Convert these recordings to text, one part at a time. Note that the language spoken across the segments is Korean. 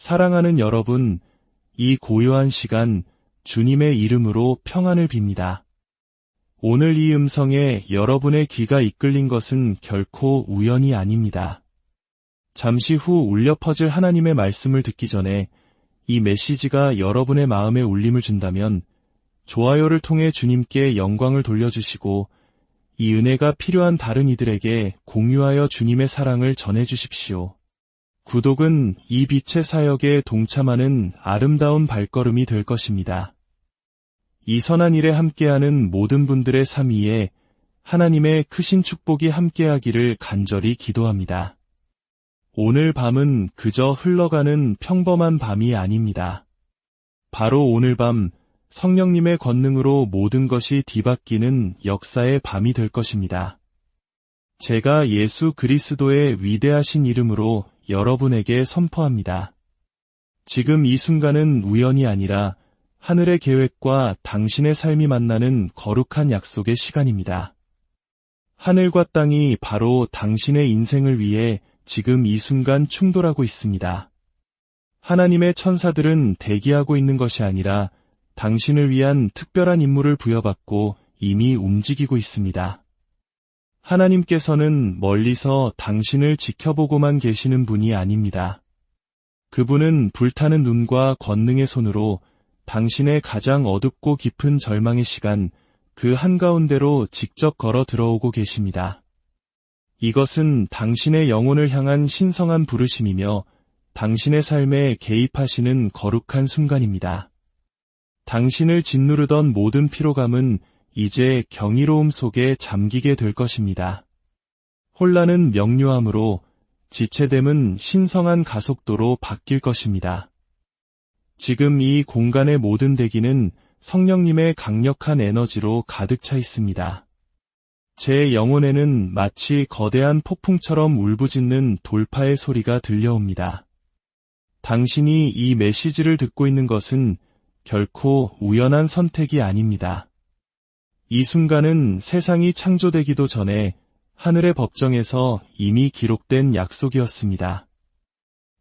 사랑하는 여러분, 이 고요한 시간 주님의 이름으로 평안을 빕니다. 오늘 이 음성에 여러분의 귀가 이끌린 것은 결코 우연이 아닙니다. 잠시 후 울려 퍼질 하나님의 말씀을 듣기 전에 이 메시지가 여러분의 마음에 울림을 준다면 좋아요를 통해 주님께 영광을 돌려주시고 이 은혜가 필요한 다른 이들에게 공유하여 주님의 사랑을 전해주십시오. 구독은 이 빛의 사역에 동참하는 아름다운 발걸음이 될 것입니다. 이 선한 일에 함께하는 모든 분들의 삶 위에 하나님의 크신 축복이 함께하기를 간절히 기도합니다. 오늘 밤은 그저 흘러가는 평범한 밤이 아닙니다. 바로 오늘 밤 성령님의 권능으로 모든 것이 뒤바뀌는 역사의 밤이 될 것입니다. 제가 예수 그리스도의 위대하신 이름으로 여러분에게 선포합니다. 지금 이 순간은 우연이 아니라 하늘의 계획과 당신의 삶이 만나는 거룩한 약속의 시간입니다. 하늘과 땅이 바로 당신의 인생을 위해 지금 이 순간 충돌하고 있습니다. 하나님의 천사들은 대기하고 있는 것이 아니라 당신을 위한 특별한 임무를 부여받고 이미 움직이고 있습니다. 하나님께서는 멀리서 당신을 지켜보고만 계시는 분이 아닙니다. 그분은 불타는 눈과 권능의 손으로 당신의 가장 어둡고 깊은 절망의 시간, 그 한가운데로 직접 걸어 들어오고 계십니다. 이것은 당신의 영혼을 향한 신성한 부르심이며 당신의 삶에 개입하시는 거룩한 순간입니다. 당신을 짓누르던 모든 피로감은 이제 경이로움 속에 잠기게 될 것입니다. 혼란은 명료함으로, 지체됨은 신성한 가속도로 바뀔 것입니다. 지금 이 공간의 모든 대기는 성령님의 강력한 에너지로 가득 차 있습니다. 제 영혼에는 마치 거대한 폭풍처럼 울부짖는 돌파의 소리가 들려옵니다. 당신이 이 메시지를 듣고 있는 것은 결코 우연한 선택이 아닙니다. 이 순간은 세상이 창조되기도 전에 하늘의 법정에서 이미 기록된 약속이었습니다.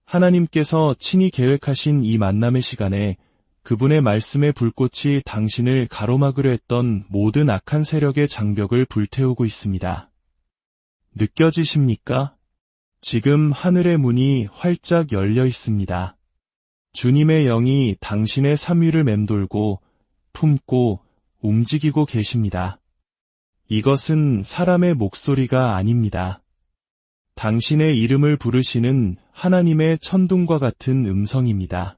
하나님께서 친히 계획하신 이 만남의 시간에 그분의 말씀의 불꽃이 당신을 가로막으려 했던 모든 악한 세력의 장벽을 불태우고 있습니다. 느껴지십니까? 지금 하늘의 문이 활짝 열려 있습니다. 주님의 영이 당신의 삶 위를 맴돌고 품고 움직이고 계십니다. 이것은 사람의 목소리가 아닙니다. 당신의 이름을 부르시는 하나님의 천둥과 같은 음성입니다.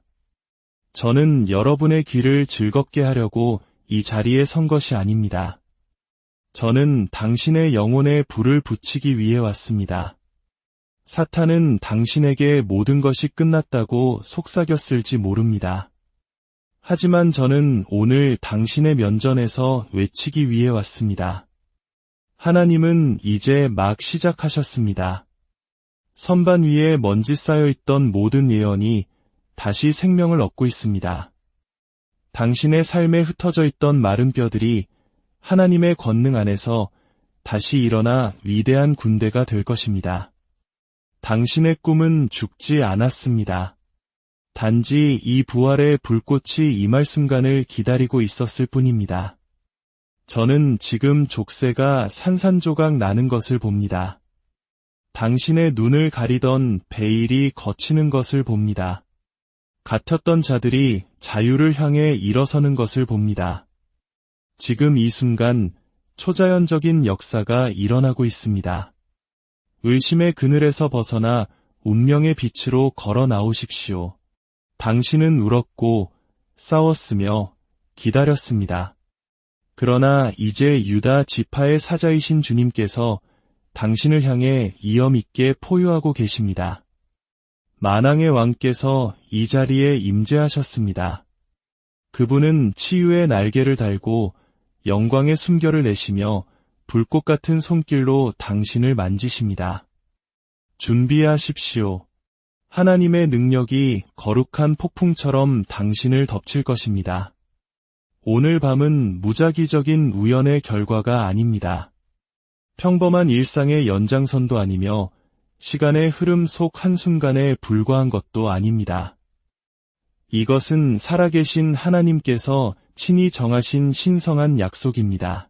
저는 여러분의 귀를 즐겁게 하려고 이 자리에 선 것이 아닙니다. 저는 당신의 영혼에 불을 붙이기 위해 왔습니다. 사탄은 당신에게 모든 것이 끝났다고 속삭였을지 모릅니다. 하지만 저는 오늘 당신의 면전에서 외치기 위해 왔습니다. 하나님은 이제 막 시작하셨습니다. 선반 위에 먼지 쌓여있던 모든 예언이 다시 생명을 얻고 있습니다. 당신의 삶에 흩어져 있던 마른 뼈들이 하나님의 권능 안에서 다시 일어나 위대한 군대가 될 것입니다. 당신의 꿈은 죽지 않았습니다. 단지 이 부활의 불꽃이 임할 순간을 기다리고 있었을 뿐입니다. 저는 지금 족쇄가 산산조각 나는 것을 봅니다. 당신의 눈을 가리던 베일이 걷히는 것을 봅니다. 갇혔던 자들이 자유를 향해 일어서는 것을 봅니다. 지금 이 순간 초자연적인 역사가 일어나고 있습니다. 의심의 그늘에서 벗어나 운명의 빛으로 걸어 나오십시오. 당신은 울었고 싸웠으며 기다렸습니다. 그러나 이제 유다 지파의 사자이신 주님께서 당신을 향해 이엄 있게 포효하고 계십니다. 만왕의 왕께서 이 자리에 임재하셨습니다. 그분은 치유의 날개를 달고 영광의 숨결을 내시며 불꽃 같은 손길로 당신을 만지십니다. 준비하십시오. 하나님의 능력이 거룩한 폭풍처럼 당신을 덮칠 것입니다. 오늘 밤은 무작위적인 우연의 결과가 아닙니다. 평범한 일상의 연장선도 아니며 시간의 흐름 속 한순간에 불과한 것도 아닙니다. 이것은 살아계신 하나님께서 친히 정하신 신성한 약속입니다.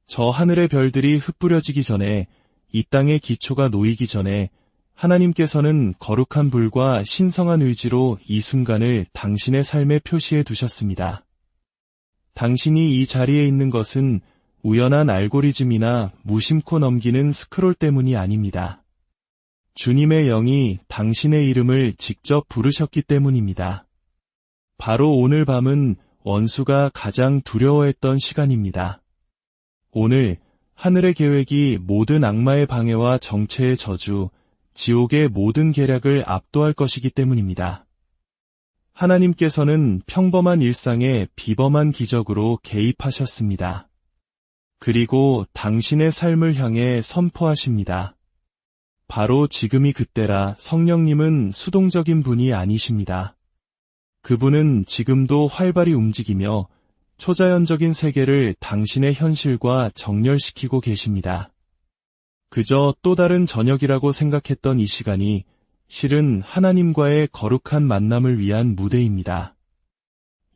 저 하늘의 별들이 흩뿌려지기 전에, 이 땅의 기초가 놓이기 전에 하나님께서는 거룩한 불과 신성한 의지로 이 순간을 당신의 삶에 표시해 두셨습니다. 당신이 이 자리에 있는 것은 우연한 알고리즘이나 무심코 넘기는 스크롤 때문이 아닙니다. 주님의 영이 당신의 이름을 직접 부르셨기 때문입니다. 바로 오늘 밤은 원수가 가장 두려워했던 시간입니다. 오늘 하늘의 계획이 모든 악마의 방해와 정체의 저주, 지옥의 모든 계략을 압도할 것이기 때문입니다. 하나님께서는 평범한 일상에 비범한 기적으로 개입하셨습니다. 그리고 당신의 삶을 향해 선포하십니다. 바로 지금이 그때라. 성령님은 수동적인 분이 아니십니다. 그분은 지금도 활발히 움직이며 초자연적인 세계를 당신의 현실과 정렬시키고 계십니다. 그저 또 다른 저녁이라고 생각했던 이 시간이 실은 하나님과의 거룩한 만남을 위한 무대입니다.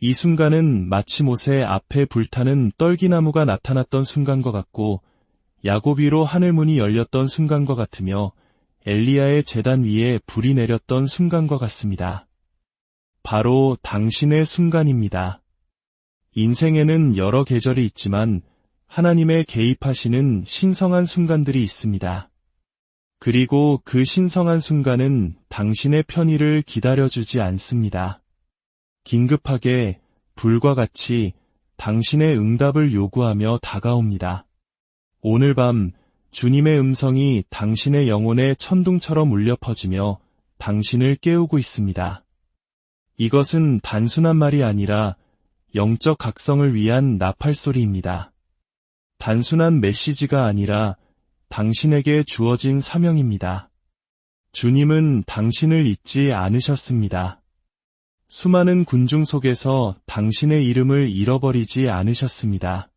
이 순간은 마치 모세 앞에 불타는 떨기나무가 나타났던 순간과 같고 야곱 위로 하늘문이 열렸던 순간과 같으며 엘리야의 제단 위에 불이 내렸던 순간과 같습니다. 바로 당신의 순간입니다. 인생에는 여러 계절이 있지만 하나님의 개입하시는 신성한 순간들이 있습니다. 그리고 그 신성한 순간은 당신의 편의를 기다려주지 않습니다. 긴급하게 불과 같이 당신의 응답을 요구하며 다가옵니다. 오늘 밤 주님의 음성이 당신의 영혼에 천둥처럼 울려 퍼지며 당신을 깨우고 있습니다. 이것은 단순한 말이 아니라 영적 각성을 위한 나팔소리입니다. 단순한 메시지가 아니라 당신에게 주어진 사명입니다. 주님은 당신을 잊지 않으셨습니다. 수많은 군중 속에서 당신의 이름을 잃어버리지 않으셨습니다.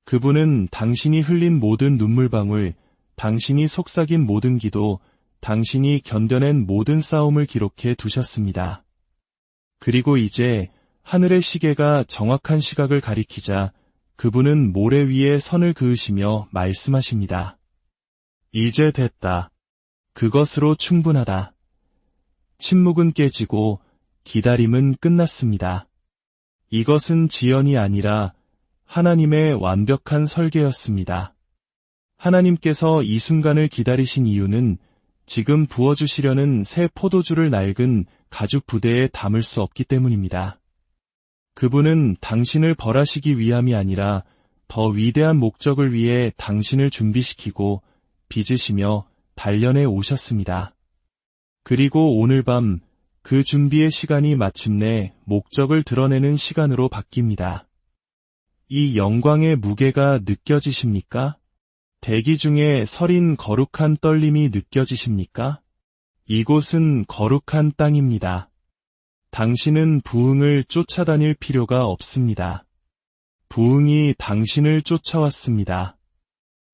그분은 당신이 흘린 모든 눈물방울, 당신이 속삭인 모든 기도, 당신이 견뎌낸 모든 싸움을 기록해 두셨습니다. 그리고 이제 하늘의 시계가 정확한 시각을 가리키자 그분은 모래 위에 선을 그으시며 말씀하십니다. 이제 됐다. 그것으로 충분하다. 침묵은 깨지고 기다림은 끝났습니다. 이것은 지연이 아니라 하나님의 완벽한 설계였습니다. 하나님께서 이 순간을 기다리신 이유는 지금 부어주시려는 새 포도주를 낡은 가죽 부대에 담을 수 없기 때문입니다. 그분은 당신을 벌하시기 위함이 아니라 더 위대한 목적을 위해 당신을 준비시키고 빚으시며 단련해 오셨습니다. 그리고 오늘 밤 그 준비의 시간이 마침내 목적을 드러내는 시간으로 바뀝니다. 이 영광의 무게가 느껴지십니까? 대기 중에 서린 거룩한 떨림이 느껴지십니까? 이곳은 거룩한 땅입니다. 당신은 부흥을 쫓아다닐 필요가 없습니다. 부흥이 당신을 쫓아왔습니다.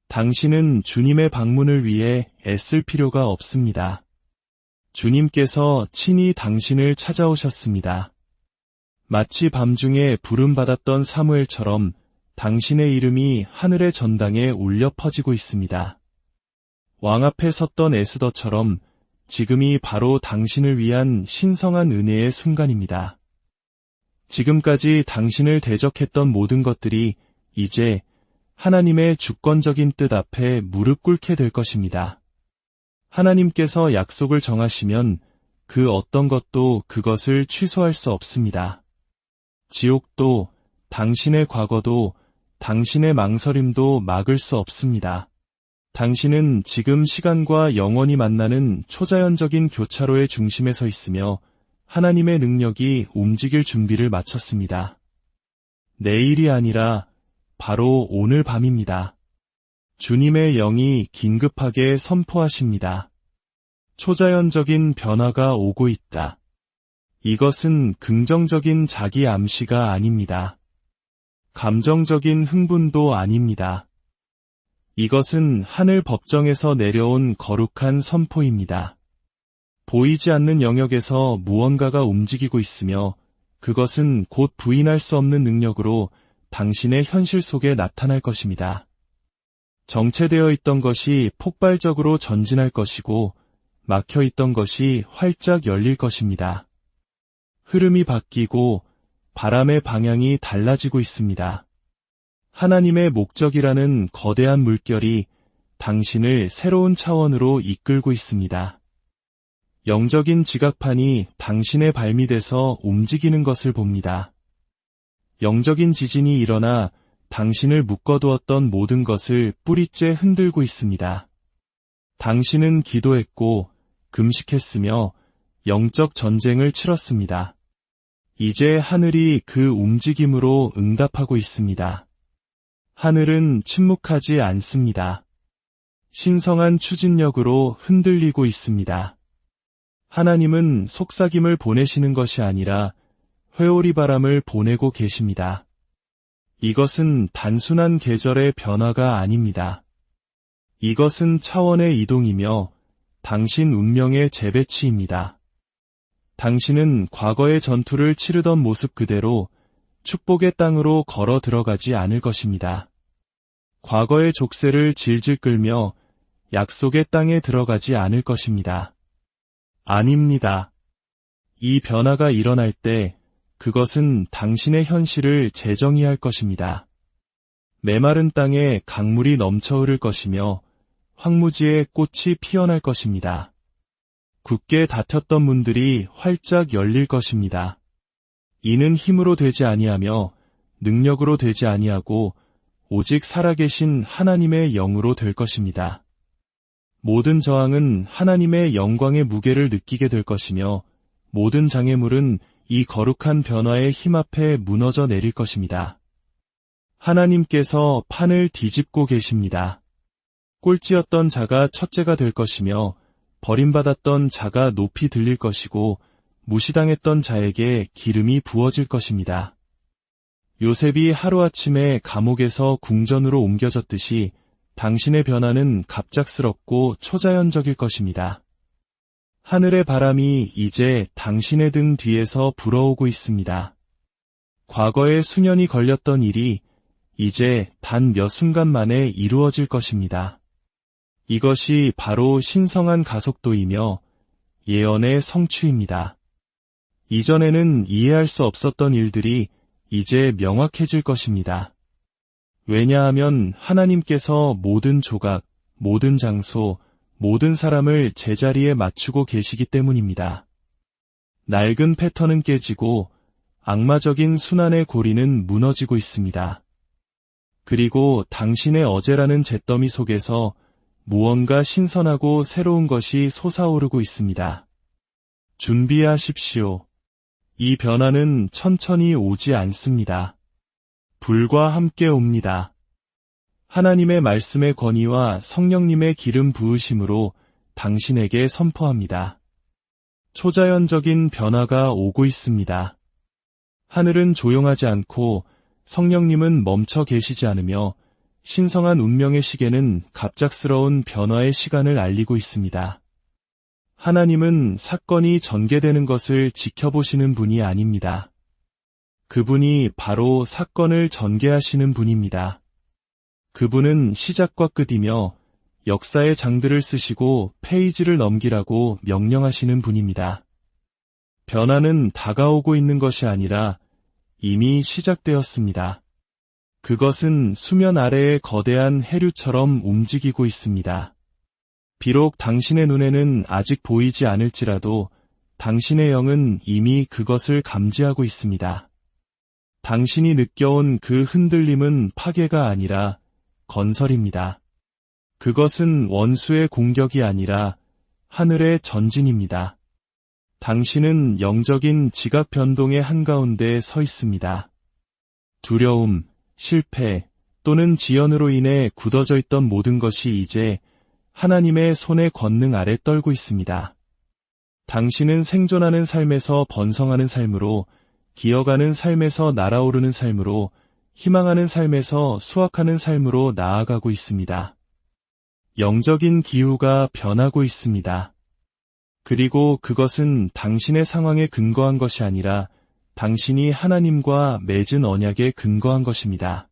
당신은 주님의 방문을 위해 애쓸 필요가 없습니다. 주님께서 친히 당신을 찾아오셨습니다. 마치 밤중에 부름받았던 사무엘처럼 당신의 이름이 하늘의 전당에 울려 퍼지고 있습니다. 왕 앞에 섰던 에스더처럼 지금이 바로 당신을 위한 신성한 은혜의 순간입니다. 지금까지 당신을 대적했던 모든 것들이 이제 하나님의 주권적인 뜻 앞에 무릎 꿇게 될 것입니다. 하나님께서 약속을 정하시면 그 어떤 것도 그것을 취소할 수 없습니다. 지옥도, 당신의 과거도, 당신의 망설임도 막을 수 없습니다. 당신은 지금 시간과 영원히 만나는 초자연적인 교차로의 중심에 서 있으며 하나님의 능력이 움직일 준비를 마쳤습니다. 내일이 아니라 바로 오늘 밤입니다. 주님의 영이 긴급하게 선포하십니다. 초자연적인 변화가 오고 있다. 이것은 긍정적인 자기 암시가 아닙니다. 감정적인 흥분도 아닙니다. 이것은 하늘 법정에서 내려온 거룩한 선포입니다. 보이지 않는 영역에서 무언가가 움직이고 있으며 그것은 곧 부인할 수 없는 능력으로 당신의 현실 속에 나타날 것입니다. 정체되어 있던 것이 폭발적으로 전진할 것이고 막혀 있던 것이 활짝 열릴 것입니다. 흐름이 바뀌고 바람의 방향이 달라지고 있습니다. 하나님의 목적이라는 거대한 물결이 당신을 새로운 차원으로 이끌고 있습니다. 영적인 지각판이 당신의 발밑에서 움직이는 것을 봅니다. 영적인 지진이 일어나 당신을 묶어두었던 모든 것을 뿌리째 흔들고 있습니다. 당신은 기도했고 금식했으며 영적 전쟁을 치렀습니다. 이제 하늘이 그 움직임으로 응답하고 있습니다. 하늘은 침묵하지 않습니다. 신성한 추진력으로 흔들리고 있습니다. 하나님은 속삭임을 보내시는 것이 아니라 회오리 바람을 보내고 계십니다. 이것은 단순한 계절의 변화가 아닙니다. 이것은 차원의 이동이며 당신 운명의 재배치입니다. 당신은 과거의 전투를 치르던 모습 그대로 축복의 땅으로 걸어 들어가지 않을 것입니다. 과거의 족쇄를 질질 끌며 약속의 땅에 들어가지 않을 것입니다. 아닙니다. 이 변화가 일어날 때 그것은 당신의 현실을 재정의할 것입니다. 메마른 땅에 강물이 넘쳐 흐를 것이며 황무지에 꽃이 피어날 것입니다. 굳게 닫혔던 문들이 활짝 열릴 것입니다. 이는 힘으로 되지 아니하며 능력으로 되지 아니하고 오직 살아계신 하나님의 영으로 될 것입니다. 모든 저항은 하나님의 영광의 무게를 느끼게 될 것이며 모든 장애물은 이 거룩한 변화의 힘 앞에 무너져 내릴 것입니다. 하나님께서 판을 뒤집고 계십니다. 꼴찌였던 자가 첫째가 될 것이며 버림받았던 자가 높이 들릴 것이고 무시당했던 자에게 기름이 부어질 것입니다. 요셉이 하루아침에 감옥에서 궁전으로 옮겨졌듯이 당신의 변화는 갑작스럽고 초자연적일 것입니다. 하늘의 바람이 이제 당신의 등 뒤에서 불어오고 있습니다. 과거에 수년이 걸렸던 일이 이제 단 몇 순간 만에 이루어질 것입니다. 이것이 바로 신성한 가속도이며 예언의 성취입니다. 이전에는 이해할 수 없었던 일들이 이제 명확해질 것입니다. 왜냐하면 하나님께서 모든 조각, 모든 장소, 모든 사람을 제자리에 맞추고 계시기 때문입니다. 낡은 패턴은 깨지고 악마적인 순환의 고리는 무너지고 있습니다. 그리고 당신의 어제라는 잿더미 속에서 무언가 신선하고 새로운 것이 솟아오르고 있습니다. 준비하십시오. 이 변화는 천천히 오지 않습니다. 불과 함께 옵니다. 하나님의 말씀의 권위와 성령님의 기름 부으심으로 당신에게 선포합니다. 초자연적인 변화가 오고 있습니다. 하늘은 조용하지 않고 성령님은 멈춰 계시지 않으며 신성한 운명의 시계는 갑작스러운 변화의 시간을 알리고 있습니다. 하나님은 사건이 전개되는 것을 지켜보시는 분이 아닙니다. 그분이 바로 사건을 전개하시는 분입니다. 그분은 시작과 끝이며 역사의 장들을 쓰시고 페이지를 넘기라고 명령하시는 분입니다. 변화는 다가오고 있는 것이 아니라 이미 시작되었습니다. 그것은 수면 아래의 거대한 해류처럼 움직이고 있습니다. 비록 당신의 눈에는 아직 보이지 않을지라도 당신의 영은 이미 그것을 감지하고 있습니다. 당신이 느껴온 그 흔들림은 파괴가 아니라 건설입니다. 그것은 원수의 공격이 아니라 하늘의 전진입니다. 당신은 영적인 지각 변동의 한가운데 서 있습니다. 두려움, 실패 또는 지연으로 인해 굳어져 있던 모든 것이 이제 하나님의 손의 권능 아래 떨고 있습니다. 당신은 생존하는 삶에서 번성하는 삶으로, 기어가는 삶에서 날아오르는 삶으로, 희망하는 삶에서 수확하는 삶으로 나아가고 있습니다. 영적인 기후가 변하고 있습니다. 그리고 그것은 당신의 상황에 근거한 것이 아니라 당신이 하나님과 맺은 언약에 근거한 것입니다.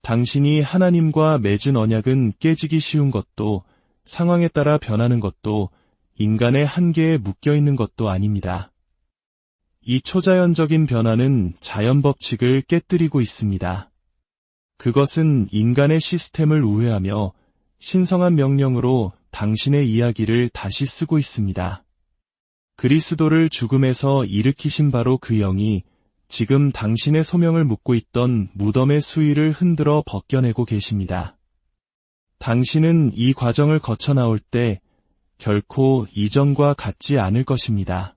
당신이 하나님과 맺은 언약은 깨지기 쉬운 것도 상황에 따라 변하는 것도 인간의 한계에 묶여 있는 것도 아닙니다. 이 초자연적인 변화는 자연 법칙을 깨뜨리고 있습니다. 그것은 인간의 시스템을 우회하며 신성한 명령으로 당신의 이야기를 다시 쓰고 있습니다. 그리스도를 죽음에서 일으키신 바로 그 영이 지금 당신의 소명을 묻고 있던 무덤의 수위를 흔들어 벗겨내고 계십니다. 당신은 이 과정을 거쳐 나올 때 결코 이전과 같지 않을 것입니다.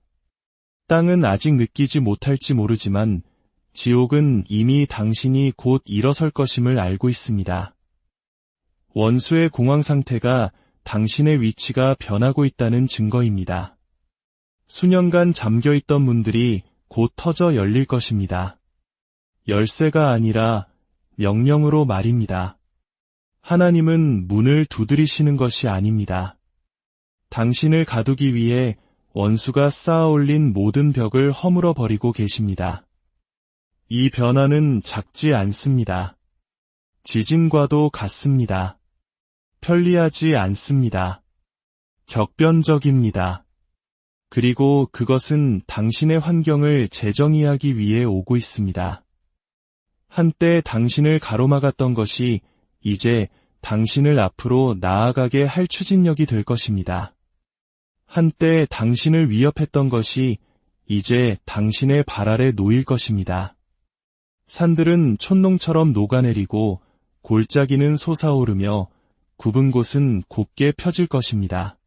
땅은 아직 느끼지 못할지 모르지만 지옥은 이미 당신이 곧 일어설 것임을 알고 있습니다. 원수의 공황 상태가 당신의 위치가 변하고 있다는 증거입니다. 수년간 잠겨있던 문들이 곧 터져 열릴 것입니다. 열쇠가 아니라 명령으로 말입니다. 하나님은 문을 두드리시는 것이 아닙니다. 당신을 가두기 위해 원수가 쌓아올린 모든 벽을 허물어 버리고 계십니다. 이 변화는 작지 않습니다. 지진과도 같습니다. 편리하지 않습니다. 격변적입니다. 그리고 그것은 당신의 환경을 재정의하기 위해 오고 있습니다. 한때 당신을 가로막았던 것이 이제 당신을 앞으로 나아가게 할 추진력이 될 것입니다. 한때 당신을 위협했던 것이 이제 당신의 발 아래 놓일 것입니다. 산들은 촛농처럼 녹아내리고 골짜기는 솟아오르며 굽은 곳은 곱게 펴질 것입니다.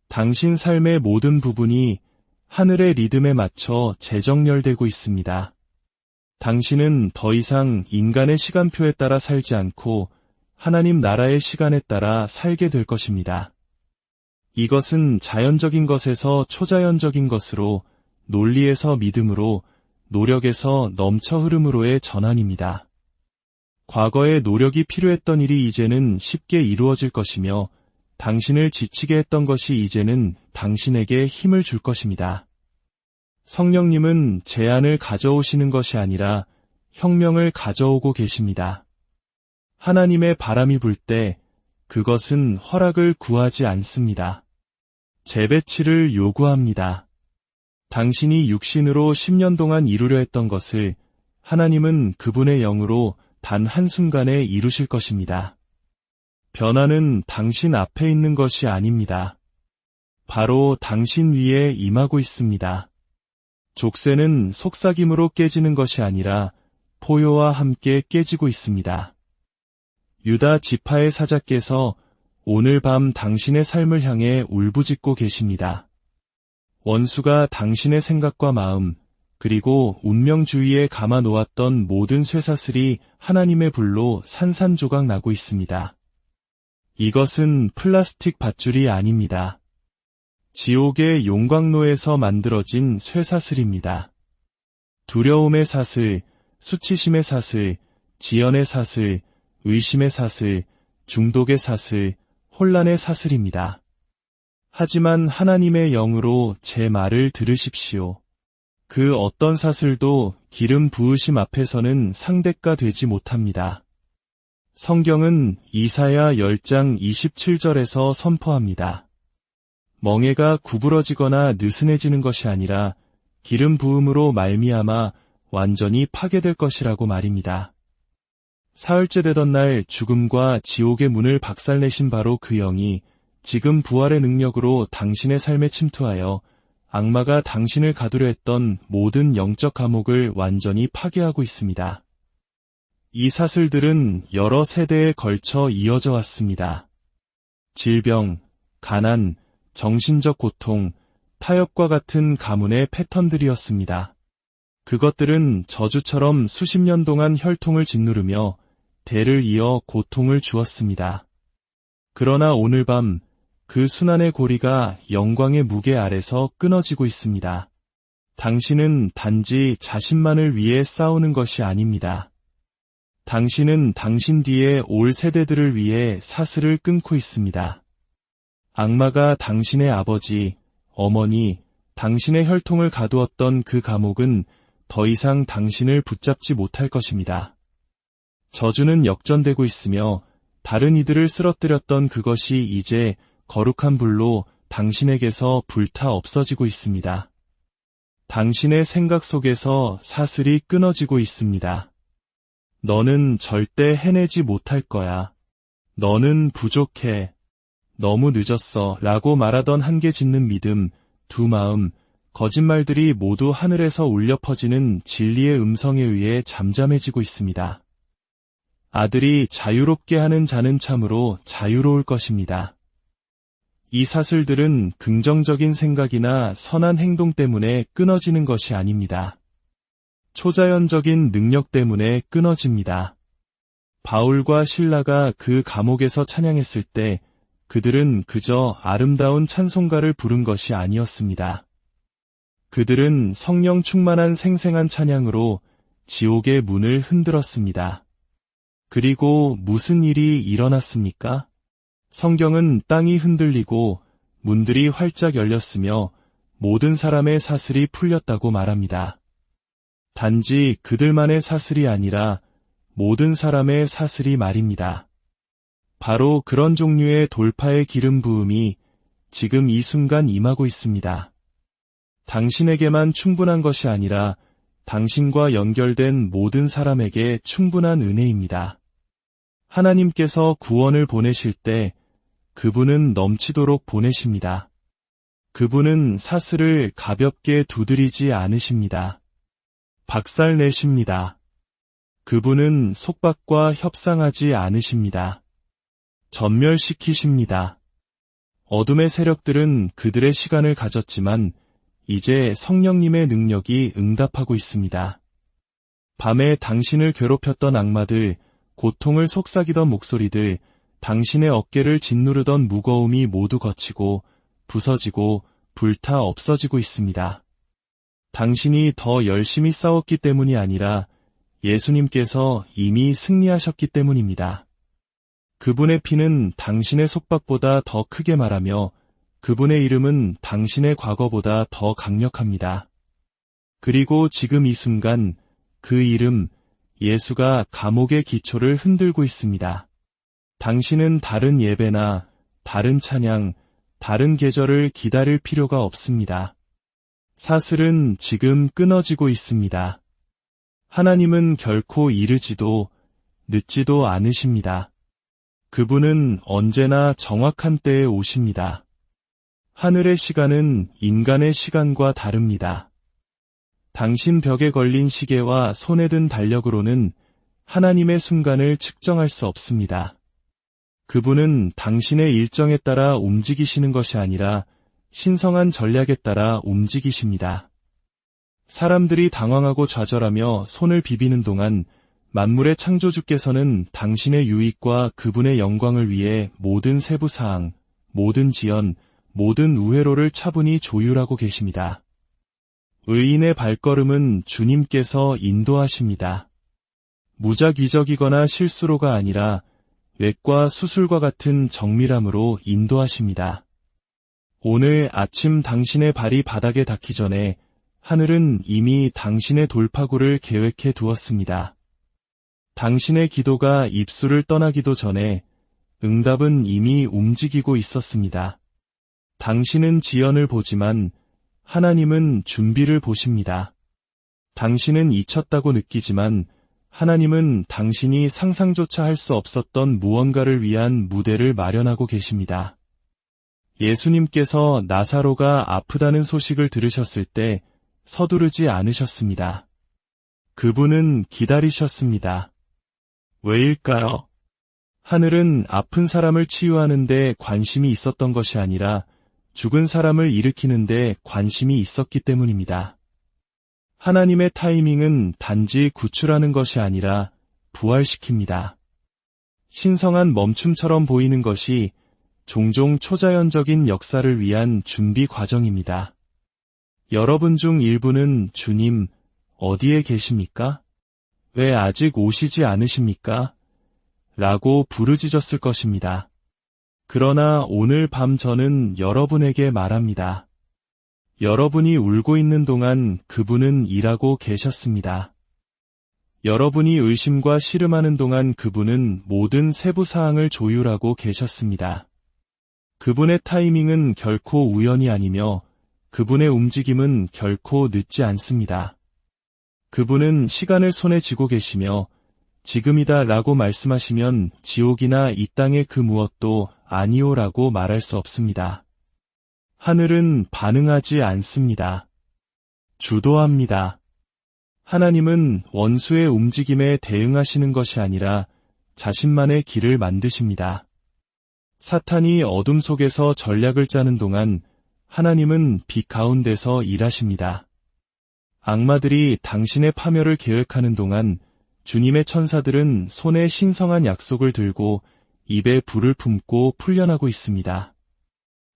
당신 삶의 모든 부분이 하늘의 리듬에 맞춰 재정렬되고 있습니다. 당신은 더 이상 인간의 시간표에 따라 살지 않고 하나님 나라의 시간에 따라 살게 될 것입니다. 이것은 자연적인 것에서 초자연적인 것으로, 논리에서 믿음으로, 노력에서 넘쳐 흐름으로의 전환입니다. 과거에 노력이 필요했던 일이 이제는 쉽게 이루어질 것이며 당신을 지치게 했던 것이 이제는 당신에게 힘을 줄 것입니다. 성령님은 제안을 가져오시는 것이 아니라 혁명을 가져오고 계십니다. 하나님의 바람이 불 때 그것은 허락을 구하지 않습니다. 재배치를 요구합니다. 당신이 육신으로 10년 동안 이루려 했던 것을 하나님은 그분의 영으로 단 한순간에 이루실 것입니다. 변화는 당신 앞에 있는 것이 아닙니다. 바로 당신 위에 임하고 있습니다. 족쇄는 속삭임으로 깨지는 것이 아니라 포효와 함께 깨지고 있습니다. 유다 지파의 사자께서 오늘 밤 당신의 삶을 향해 울부짖고 계십니다. 원수가 당신의 생각과 마음, 그리고 운명 주위에 감아 놓았던 모든 쇠사슬이 하나님의 불로 산산조각 나고 있습니다. 이것은 플라스틱 밧줄이 아닙니다. 지옥의 용광로에서 만들어진 쇠사슬입니다. 두려움의 사슬, 수치심의 사슬, 지연의 사슬, 의심의 사슬, 중독의 사슬, 혼란의 사슬입니다. 하지만 하나님의 영으로 제 말을 들으십시오. 그 어떤 사슬도 기름 부으심 앞에서는 상대가 되지 못합니다. 성경은 이사야 10장 27절에서 선포합니다. 멍에가 구부러지거나 느슨해지는 것이 아니라 기름 부음으로 말미암아 완전히 파괴될 것이라고 말입니다. 사흘째 되던 날 죽음과 지옥의 문을 박살내신 바로 그 영이 지금 부활의 능력으로 당신의 삶에 침투하여 악마가 당신을 가두려 했던 모든 영적 감옥을 완전히 파괴하고 있습니다. 이 사슬들은 여러 세대에 걸쳐 이어져 왔습니다. 질병, 가난, 정신적 고통, 타협과 같은 가문의 패턴들이었습니다. 그것들은 저주처럼 수십 년 동안 혈통을 짓누르며 대를 이어 고통을 주었습니다. 그러나 오늘 밤 그 순환의 고리가 영광의 무게 아래서 끊어지고 있습니다. 당신은 단지 자신만을 위해 싸우는 것이 아닙니다. 당신은 당신 뒤에 올 세대들을 위해 사슬을 끊고 있습니다. 악마가 당신의 아버지, 어머니, 당신의 혈통을 가두었던 그 감옥은 더 이상 당신을 붙잡지 못할 것입니다. 저주는 역전되고 있으며 다른 이들을 쓰러뜨렸던 그것이 이제 거룩한 불로 당신에게서 불타 없어지고 있습니다. 당신의 생각 속에서 사슬이 끊어지고 있습니다. 너는 절대 해내지 못할 거야. 너는 부족해. 너무 늦었어. 라고 말하던 한계 짓는 믿음, 두 마음, 거짓말들이 모두 하늘에서 울려 퍼지는 진리의 음성에 의해 잠잠해지고 있습니다. 아들이 자유롭게 하는 자는 참으로 자유로울 것입니다. 이 사슬들은 긍정적인 생각이나 선한 행동 때문에 끊어지는 것이 아닙니다. 초자연적인 능력 때문에 끊어집니다. 바울과 실라가 그 감옥에서 찬양했을 때 그들은 그저 아름다운 찬송가를 부른 것이 아니었습니다. 그들은 성령 충만한 생생한 찬양으로 지옥의 문을 흔들었습니다. 그리고 무슨 일이 일어났습니까? 성경은 땅이 흔들리고 문들이 활짝 열렸으며 모든 사람의 사슬이 풀렸다고 말합니다. 단지 그들만의 사슬이 아니라 모든 사람의 사슬이 말입니다. 바로 그런 종류의 돌파의 기름 부음이 지금 이 순간 임하고 있습니다. 당신에게만 충분한 것이 아니라 당신과 연결된 모든 사람에게 충분한 은혜입니다. 하나님께서 구원을 보내실 때 그분은 넘치도록 보내십니다. 그분은 사슬을 가볍게 두드리지 않으십니다. 박살내십니다. 그분은 속박과 협상하지 않으십니다. 전멸시키십니다. 어둠의 세력들은 그들의 시간을 가졌지만 이제 성령님의 능력이 응답하고 있습니다. 밤에 당신을 괴롭혔던 악마들, 고통을 속삭이던 목소리들, 당신의 어깨를 짓누르던 무거움이 모두 거치고 부서지고 불타 없어지고 있습니다. 당신이 더 열심히 싸웠기 때문이 아니라 예수님께서 이미 승리하셨기 때문입니다. 그분의 피는 당신의 속박보다 더 크게 말하며 그분의 이름은 당신의 과거보다 더 강력합니다. 그리고 지금 이 순간 그 이름 예수가 감옥의 기초를 흔들고 있습니다. 당신은 다른 예배나 다른 찬양, 다른 계절을 기다릴 필요가 없습니다. 사슬은 지금 끊어지고 있습니다. 하나님은 결코 이르지도 늦지도 않으십니다. 그분은 언제나 정확한 때에 오십니다. 하늘의 시간은 인간의 시간과 다릅니다. 당신 벽에 걸린 시계와 손에 든 달력으로는 하나님의 순간을 측정할 수 없습니다. 그분은 당신의 일정에 따라 움직이시는 것이 아니라 신성한 전략에 따라 움직이십니다. 사람들이 당황하고 좌절하며 손을 비비는 동안 만물의 창조주께서는 당신의 유익과 그분의 영광을 위해 모든 세부사항, 모든 지연, 모든 우회로를 차분히 조율하고 계십니다. 의인의 발걸음은 주님께서 인도하십니다. 무작위적이거나 실수로가 아니라 외과 수술과 같은 정밀함으로 인도하십니다. 오늘 아침 당신의 발이 바닥에 닿기 전에 하늘은 이미 당신의 돌파구를 계획해 두었습니다. 당신의 기도가 입술을 떠나기도 전에 응답은 이미 움직이고 있었습니다. 당신은 지연을 보지만 하나님은 준비를 보십니다. 당신은 잊혔다고 느끼지만 하나님은 당신이 상상조차 할 수 없었던 무언가를 위한 무대를 마련하고 계십니다. 예수님께서 나사로가 아프다는 소식을 들으셨을 때 서두르지 않으셨습니다. 그분은 기다리셨습니다. 왜일까요? 하늘은 아픈 사람을 치유하는 데 관심이 있었던 것이 아니라 죽은 사람을 일으키는 데 관심이 있었기 때문입니다. 하나님의 타이밍은 단지 구출하는 것이 아니라 부활시킵니다. 신성한 멈춤처럼 보이는 것이 종종 초자연적인 역사를 위한 준비 과정입니다. 여러분 중 일부는 주님, 어디에 계십니까? 왜 아직 오시지 않으십니까? 라고 부르짖었을 것입니다. 그러나 오늘 밤 저는 여러분에게 말합니다. 여러분이 울고 있는 동안 그분은 일하고 계셨습니다. 여러분이 의심과 씨름하는 동안 그분은 모든 세부 사항을 조율하고 계셨습니다. 그분의 타이밍은 결코 우연이 아니며 그분의 움직임은 결코 늦지 않습니다. 그분은 시간을 손에 쥐고 계시며 지금이다 라고 말씀하시면 지옥이나 이 땅의 그 무엇도 아니오 라고 말할 수 없습니다. 하늘은 반응하지 않습니다. 주도합니다. 하나님은 원수의 움직임에 대응하시는 것이 아니라 자신만의 길을 만드십니다. 사탄이 어둠 속에서 전략을 짜는 동안 하나님은 빛 가운데서 일하십니다. 악마들이 당신의 파멸을 계획하는 동안 주님의 천사들은 손에 신성한 약속을 들고 입에 불을 품고 풀려나고 있습니다.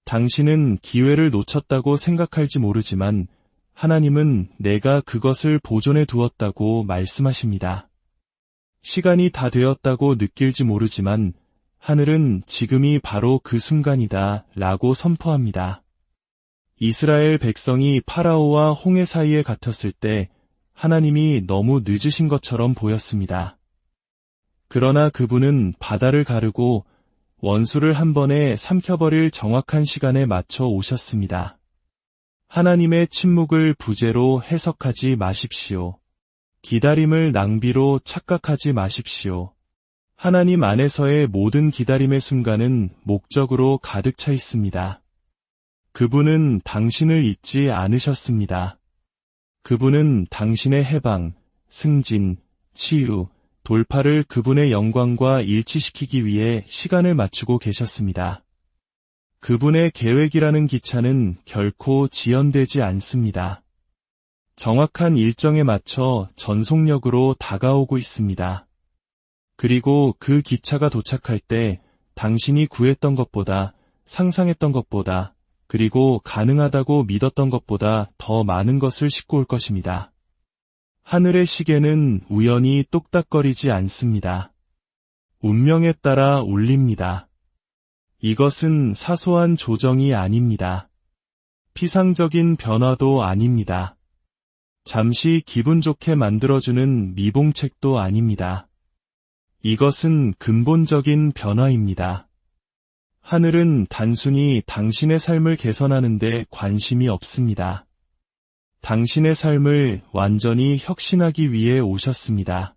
당신은 기회를 놓쳤다고 생각할지 모르지만 하나님은 내가 그것을 보존해 두었다고 말씀하십니다. 시간이 다 되었다고 느낄지 모르지만 하늘은 지금이 바로 그 순간이다 라고 선포합니다. 이스라엘 백성이 파라오와 홍해 사이에 갇혔을 때 하나님이 너무 늦으신 것처럼 보였습니다. 그러나 그분은 바다를 가르고 원수를 한 번에 삼켜버릴 정확한 시간에 맞춰 오셨습니다. 하나님의 침묵을 부재로 해석하지 마십시오. 기다림을 낭비로 착각하지 마십시오. 하나님 안에서의 모든 기다림의 순간은 목적으로 가득 차 있습니다. 그분은 당신을 잊지 않으셨습니다. 그분은 당신의 해방, 승진, 치유, 돌파를 그분의 영광과 일치시키기 위해 시간을 맞추고 계셨습니다. 그분의 계획이라는 기차는 결코 지연되지 않습니다. 정확한 일정에 맞춰 전속력으로 다가오고 있습니다. 그리고 그 기차가 도착할 때 당신이 구했던 것보다, 상상했던 것보다, 그리고 가능하다고 믿었던 것보다 더 많은 것을 싣고 올 것입니다. 하늘의 시계는 우연히 똑딱거리지 않습니다. 운명에 따라 울립니다. 이것은 사소한 조정이 아닙니다. 피상적인 변화도 아닙니다. 잠시 기분 좋게 만들어주는 미봉책도 아닙니다. 이것은 근본적인 변화입니다. 하늘은 단순히 당신의 삶을 개선하는 데 관심이 없습니다. 당신의 삶을 완전히 혁신하기 위해 오셨습니다.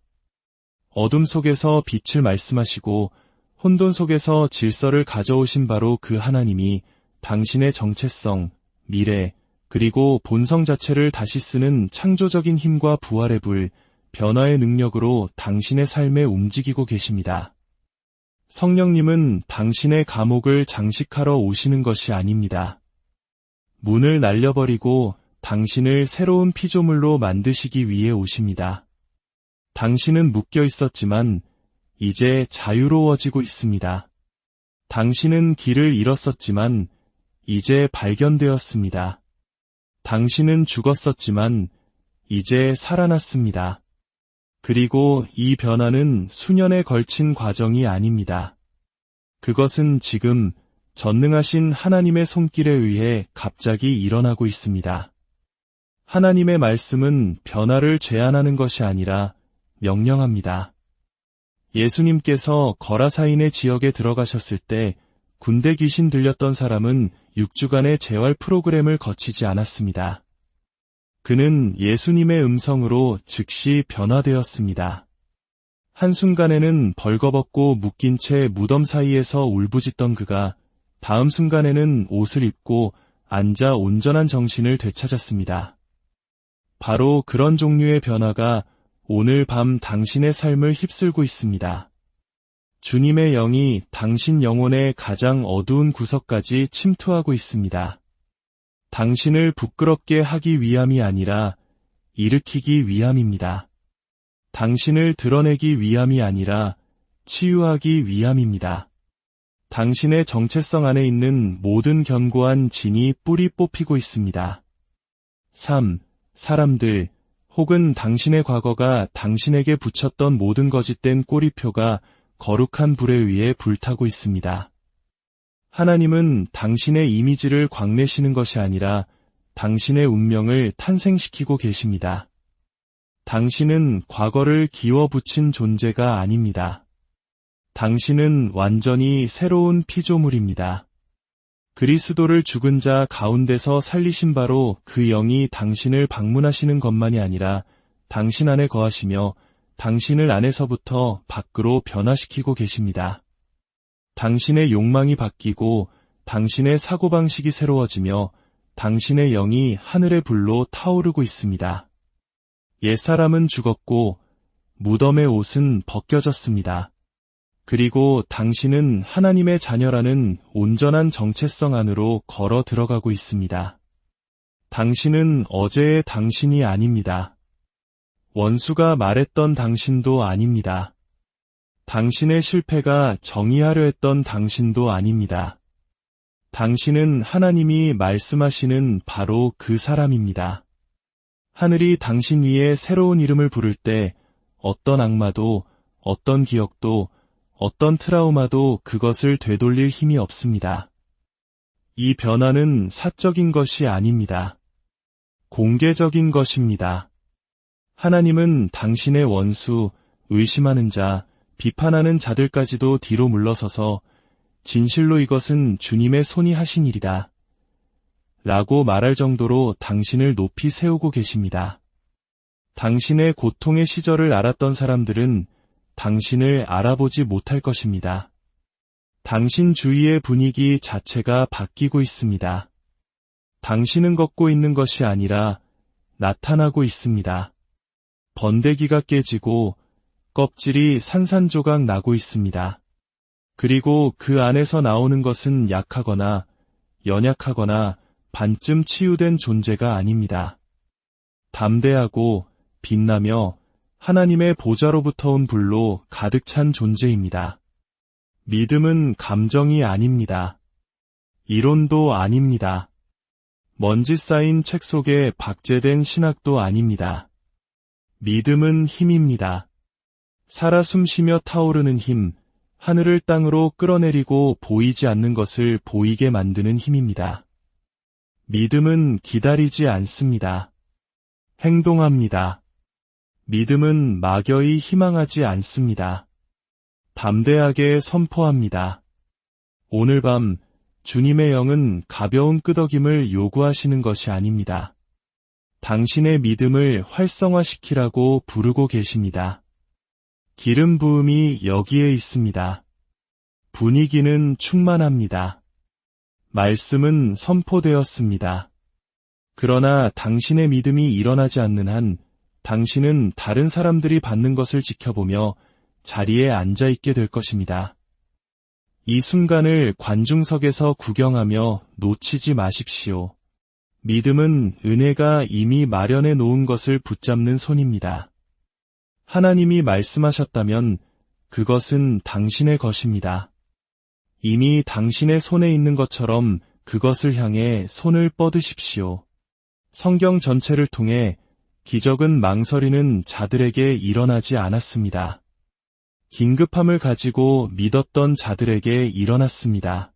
어둠 속에서 빛을 말씀하시고 혼돈 속에서 질서를 가져오신 바로 그 하나님이 당신의 정체성, 미래, 그리고 본성 자체를 다시 쓰는 창조적인 힘과 부활의 불, 변화의 능력으로 당신의 삶에 움직이고 계십니다. 성령님은 당신의 감옥을 장식하러 오시는 것이 아닙니다. 문을 날려버리고 당신을 새로운 피조물로 만드시기 위해 오십니다. 당신은 묶여 있었지만 이제 자유로워지고 있습니다. 당신은 길을 잃었었지만 이제 발견되었습니다. 당신은 죽었었지만 이제 살아났습니다. 그리고 이 변화는 수년에 걸친 과정이 아닙니다. 그것은 지금 전능하신 하나님의 손길에 의해 갑자기 일어나고 있습니다. 하나님의 말씀은 변화를 제안하는 것이 아니라 명령합니다. 예수님께서 거라사인의 지역에 들어가셨을 때 군대 귀신 들렸던 사람은 6주간의 재활 프로그램을 거치지 않았습니다. 그는 예수님의 음성으로 즉시 변화되었습니다. 한순간에는 벌거벗고 묶인 채 무덤 사이에서 울부짖던 그가 다음 순간에는 옷을 입고 앉아 온전한 정신을 되찾았습니다. 바로 그런 종류의 변화가 오늘 밤 당신의 삶을 휩쓸고 있습니다. 주님의 영이 당신 영혼의 가장 어두운 구석까지 침투하고 있습니다. 당신을 부끄럽게 하기 위함이 아니라 일으키기 위함입니다. 당신을 드러내기 위함이 아니라 치유하기 위함입니다. 당신의 정체성 안에 있는 모든 견고한 진이 뿌리 뽑히고 있습니다. 3. 사람들 혹은 당신의 과거가 당신에게 붙였던 모든 거짓된 꼬리표가 거룩한 불에 의해 불타고 있습니다. 하나님은 당신의 이미지를 광내시는 것이 아니라 당신의 운명을 탄생시키고 계십니다. 당신은 과거를 기워 붙인 존재가 아닙니다. 당신은 완전히 새로운 피조물입니다. 그리스도를 죽은 자 가운데서 살리신 바로 그 영이 당신을 방문하시는 것만이 아니라 당신 안에 거하시며 당신을 안에서부터 밖으로 변화시키고 계십니다. 당신의 욕망이 바뀌고 당신의 사고방식이 새로워지며 당신의 영이 하늘의 불로 타오르고 있습니다. 옛사람은 죽었고 무덤의 옷은 벗겨졌습니다. 그리고 당신은 하나님의 자녀라는 온전한 정체성 안으로 걸어 들어가고 있습니다. 당신은 어제의 당신이 아닙니다. 원수가 말했던 당신도 아닙니다. 당신의 실패가 정의하려 했던 당신도 아닙니다. 당신은 하나님이 말씀하시는 바로 그 사람입니다. 하늘이 당신 위에 새로운 이름을 부를 때 어떤 악마도, 어떤 기억도, 어떤 트라우마도 그것을 되돌릴 힘이 없습니다. 이 변화는 사적인 것이 아닙니다. 공개적인 것입니다. 하나님은 당신의 원수, 의심하는 자, 비판하는 자들까지도 뒤로 물러서서 진실로 이것은 주님의 손이 하신 일이다 라고 말할 정도로 당신을 높이 세우고 계십니다. 당신의 고통의 시절을 알았던 사람들은 당신을 알아보지 못할 것입니다. 당신 주위의 분위기 자체가 바뀌고 있습니다. 당신은 걷고 있는 것이 아니라 나타나고 있습니다. 번데기가 깨지고 껍질이 산산조각 나고 있습니다. 그리고 그 안에서 나오는 것은 약하거나 연약하거나 반쯤 치유된 존재가 아닙니다. 담대하고 빛나며 하나님의 보좌로부터 온 불로 가득 찬 존재입니다. 믿음은 감정이 아닙니다. 이론도 아닙니다. 먼지 쌓인 책 속에 박제된 신학도 아닙니다. 믿음은 힘입니다. 살아 숨쉬며 타오르는 힘, 하늘을 땅으로 끌어내리고 보이지 않는 것을 보이게 만드는 힘입니다. 믿음은 기다리지 않습니다. 행동합니다. 믿음은 막연히 희망하지 않습니다. 담대하게 선포합니다. 오늘 밤 주님의 영은 가벼운 끄덕임을 요구하시는 것이 아닙니다. 당신의 믿음을 활성화시키라고 부르고 계십니다. 기름 부음이 여기에 있습니다. 분위기는 충만합니다. 말씀은 선포되었습니다. 그러나 당신의 믿음이 일어나지 않는 한 당신은 다른 사람들이 받는 것을 지켜보며 자리에 앉아 있게 될 것입니다. 이 순간을 관중석에서 구경하며 놓치지 마십시오. 믿음은 은혜가 이미 마련해 놓은 것을 붙잡는 손입니다. 하나님이 말씀하셨다면 그것은 당신의 것입니다. 이미 당신의 손에 있는 것처럼 그것을 향해 손을 뻗으십시오. 성경 전체를 통해 기적은 망설이는 자들에게 일어나지 않았습니다. 긴급함을 가지고 믿었던 자들에게 일어났습니다.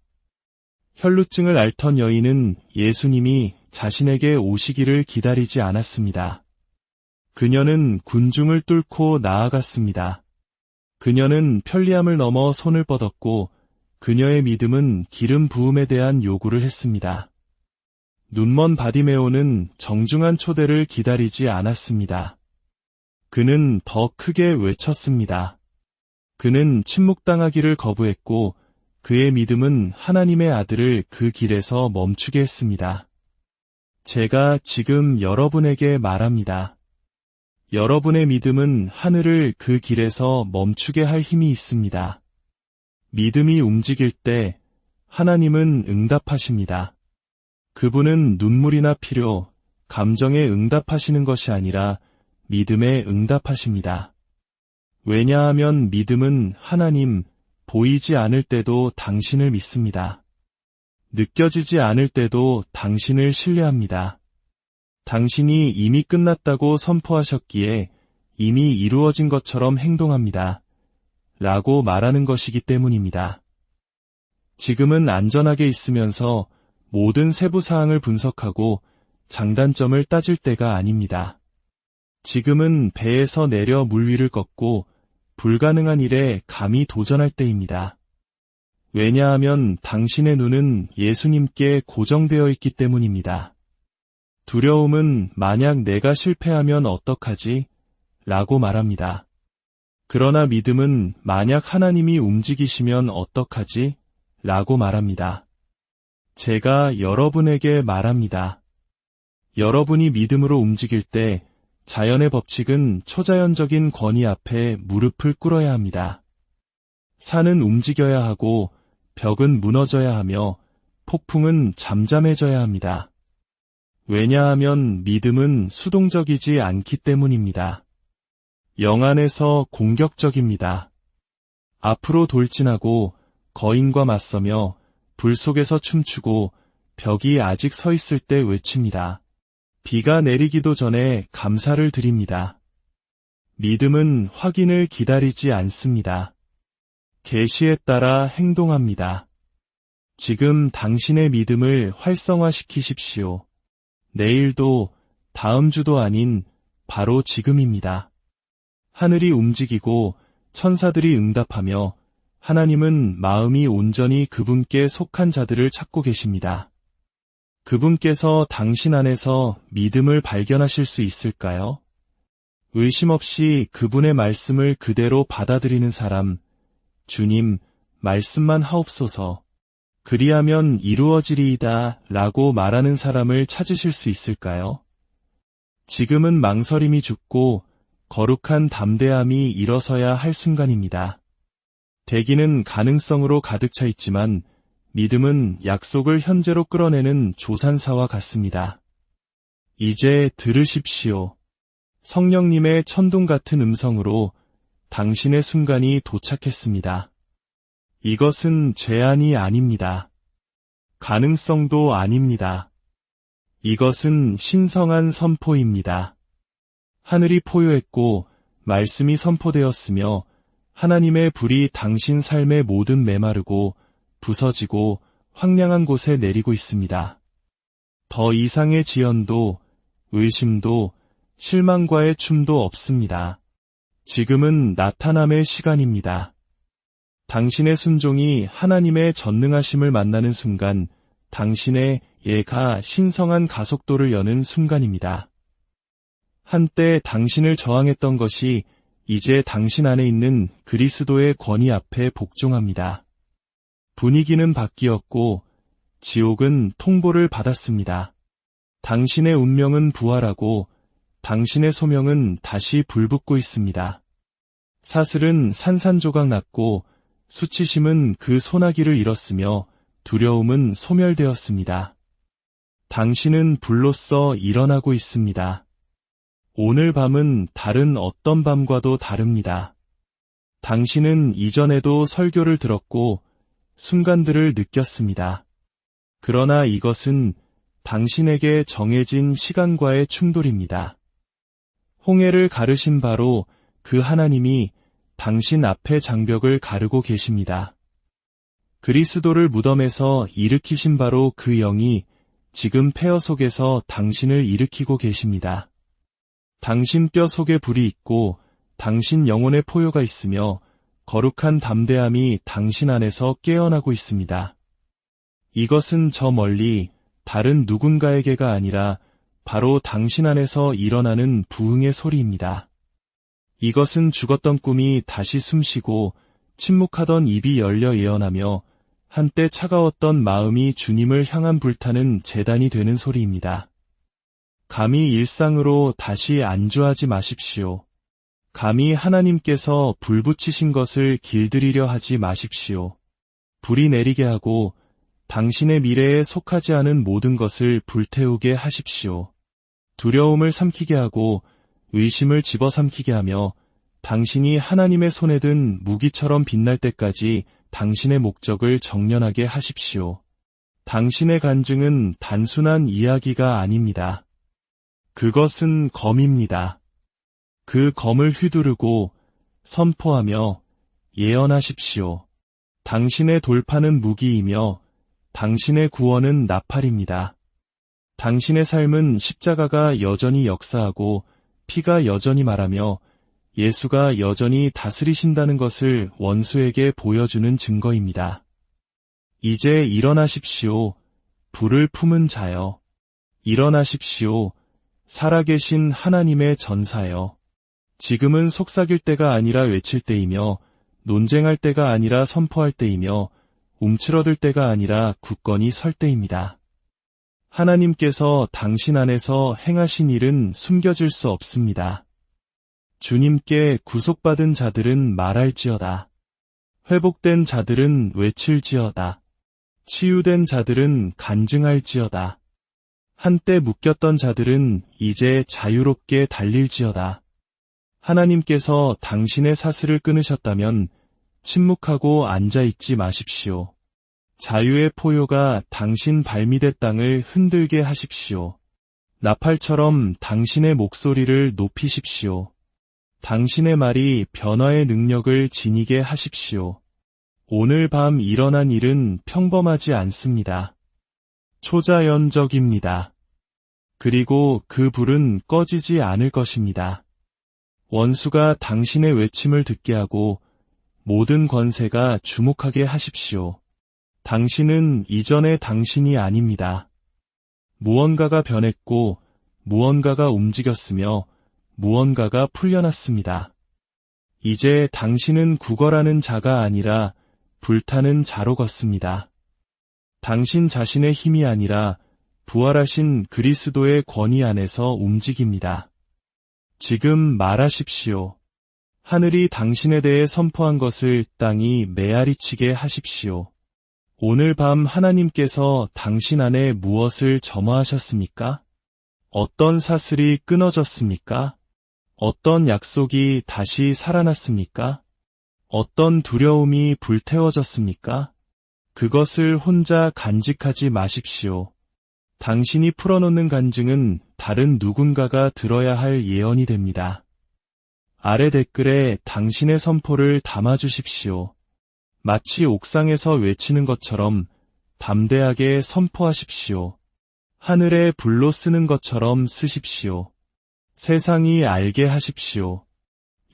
혈루증을 앓던 여인은 예수님이 자신에게 오시기를 기다리지 않았습니다. 그녀는 군중을 뚫고 나아갔습니다. 그녀는 편리함을 넘어 손을 뻗었고 그녀의 믿음은 기름 부음에 대한 요구를 했습니다. 눈먼 바디메오는 정중한 초대를 기다리지 않았습니다. 그는 더 크게 외쳤습니다. 그는 침묵당하기를 거부했고 그의 믿음은 하나님의 아들을 그 길에서 멈추게 했습니다. 제가 지금 여러분에게 말합니다. 여러분의 믿음은 하늘을 그 길에서 멈추게 할 힘이 있습니다. 믿음이 움직일 때 하나님은 응답하십니다. 그분은 눈물이나 필요, 감정에 응답하시는 것이 아니라 믿음에 응답하십니다. 왜냐하면 믿음은 하나님, 보이지 않을 때도 당신을 믿습니다. 느껴지지 않을 때도 당신을 신뢰합니다. 당신이 이미 끝났다고 선포하셨기에 이미 이루어진 것처럼 행동합니다. 라고 말하는 것이기 때문입니다. 지금은 안전하게 있으면서 모든 세부 사항을 분석하고 장단점을 따질 때가 아닙니다. 지금은 배에서 내려 물 위를 걷고 불가능한 일에 감히 도전할 때입니다. 왜냐하면 당신의 눈은 예수님께 고정되어 있기 때문입니다. 두려움은 만약 내가 실패하면 어떡하지? 라고 말합니다. 그러나 믿음은 만약 하나님이 움직이시면 어떡하지? 라고 말합니다. 제가 여러분에게 말합니다. 여러분이 믿음으로 움직일 때 자연의 법칙은 초자연적인 권위 앞에 무릎을 꿇어야 합니다. 산은 움직여야 하고 벽은 무너져야 하며 폭풍은 잠잠해져야 합니다. 왜냐하면 믿음은 수동적이지 않기 때문입니다. 영 안에서 공격적입니다. 앞으로 돌진하고 거인과 맞서며 불 속에서 춤추고 벽이 아직 서 있을 때 외칩니다. 비가 내리기도 전에 감사를 드립니다. 믿음은 확인을 기다리지 않습니다. 계시에 따라 행동합니다. 지금 당신의 믿음을 활성화시키십시오. 내일도 다음 주도 아닌 바로 지금입니다. 하늘이 움직이고 천사들이 응답하며 하나님은 마음이 온전히 그분께 속한 자들을 찾고 계십니다. 그분께서 당신 안에서 믿음을 발견하실 수 있을까요? 의심 없이 그분의 말씀을 그대로 받아들이는 사람, 주님, 말씀만 하옵소서, 그리하면 이루어지리이다 라고 말하는 사람을 찾으실 수 있을까요? 지금은 망설임이 죽고 거룩한 담대함이 일어서야 할 순간입니다. 대기는 가능성으로 가득 차 있지만 믿음은 약속을 현재로 끌어내는 조산사와 같습니다. 이제 들으십시오. 성령님의 천둥 같은 음성으로 당신의 순간이 도착했습니다. 이것은 제안이 아닙니다. 가능성도 아닙니다. 이것은 신성한 선포입니다. 하늘이 포효했고 말씀이 선포되었으며 하나님의 불이 당신 삶의 모든 메마르고 부서지고 황량한 곳에 내리고 있습니다. 더 이상의 지연도 의심도 실망과의 춤도 없습니다. 지금은 나타남의 시간입니다. 당신의 순종이 하나님의 전능하심을 만나는 순간 당신의 예가 신성한 가속도를 여는 순간입니다. 한때 당신을 저항했던 것이 이제 당신 안에 있는 그리스도의 권위 앞에 복종합니다. 분위기는 바뀌었고 지옥은 통보를 받았습니다. 당신의 운명은 부활하고 당신의 소명은 다시 불붙고 있습니다. 사슬은 산산조각 났고 수치심은 그 소나기를 잃었으며 두려움은 소멸되었습니다. 당신은 불로써 일어나고 있습니다. 오늘 밤은 다른 어떤 밤과도 다릅니다. 당신은 이전에도 설교를 들었고 순간들을 느꼈습니다. 그러나 이것은 당신에게 정해진 시간과의 충돌입니다. 홍해를 가르신 바로 그 하나님이 당신 앞에 장벽을 가르고 계십니다. 그리스도를 무덤에서 일으키신 바로 그 영이 지금 폐허 속에서 당신을 일으키고 계십니다. 당신 뼈 속에 불이 있고 당신 영혼의 포효가 있으며 거룩한 담대함이 당신 안에서 깨어나고 있습니다. 이것은 저 멀리 다른 누군가에게가 아니라 바로 당신 안에서 일어나는 부흥의 소리입니다. 이것은 죽었던 꿈이 다시 숨쉬고 침묵하던 입이 열려 예언하며 한때 차가웠던 마음이 주님을 향한 불타는 제단이 되는 소리입니다. 감히 일상으로 다시 안주하지 마십시오. 감히 하나님께서 불 붙이신 것을 길들이려 하지 마십시오. 불이 내리게 하고 당신의 미래에 속하지 않은 모든 것을 불태우게 하십시오. 두려움을 삼키게 하고 의심을 집어삼키게 하며 당신이 하나님의 손에 든 무기처럼 빛날 때까지 당신의 목적을 정연하게 하십시오. 당신의 간증은 단순한 이야기가 아닙니다. 그것은 검입니다. 그 검을 휘두르고 선포하며 예언하십시오. 당신의 돌파는 무기이며 당신의 구원은 나팔입니다. 당신의 삶은 십자가가 여전히 역사하고 피가 여전히 말하며 예수가 여전히 다스리신다는 것을 원수에게 보여주는 증거입니다. 이제 일어나십시오. 불을 품은 자여. 일어나십시오. 살아계신 하나님의 전사여. 지금은 속삭일 때가 아니라 외칠 때이며 논쟁할 때가 아니라 선포할 때이며 움츠러들 때가 아니라 굳건히 설 때입니다. 하나님께서 당신 안에서 행하신 일은 숨겨질 수 없습니다. 주님께 구속받은 자들은 말할지어다. 회복된 자들은 외칠지어다. 치유된 자들은 간증할지어다. 한때 묶였던 자들은 이제 자유롭게 달릴지어다. 하나님께서 당신의 사슬을 끊으셨다면 침묵하고 앉아있지 마십시오. 자유의 포효가 당신 발밑의 땅을 흔들게 하십시오. 나팔처럼 당신의 목소리를 높이십시오. 당신의 말이 변화의 능력을 지니게 하십시오. 오늘 밤 일어난 일은 평범하지 않습니다. 초자연적입니다. 그리고 그 불은 꺼지지 않을 것입니다. 원수가 당신의 외침을 듣게 하고 모든 권세가 주목하게 하십시오. 당신은 이전의 당신이 아닙니다. 무언가가 변했고 무언가가 움직였으며 무언가가 풀려났습니다. 이제 당신은 구걸하는 자가 아니라 불타는 자로 걷습니다. 당신 자신의 힘이 아니라 부활하신 그리스도의 권위 안에서 움직입니다. 지금 말하십시오. 하늘이 당신에 대해 선포한 것을 땅이 메아리치게 하십시오. 오늘 밤 하나님께서 당신 안에 무엇을 점화하셨습니까? 어떤 사슬이 끊어졌습니까? 어떤 약속이 다시 살아났습니까? 어떤 두려움이 불태워졌습니까? 그것을 혼자 간직하지 마십시오. 당신이 풀어놓는 간증은 다른 누군가가 들어야 할 예언이 됩니다. 아래 댓글에 당신의 선포를 담아주십시오. 마치 옥상에서 외치는 것처럼 담대하게 선포하십시오. 하늘에 불로 쓰는 것처럼 쓰십시오. 세상이 알게 하십시오.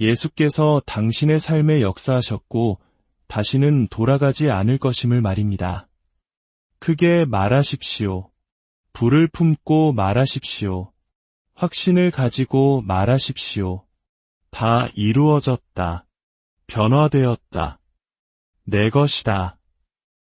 예수께서 당신의 삶에 역사하셨고 다시는 돌아가지 않을 것임을 말입니다. 크게 말하십시오. 불을 품고 말하십시오. 확신을 가지고 말하십시오. 다 이루어졌다. 변화되었다. 내 것이다.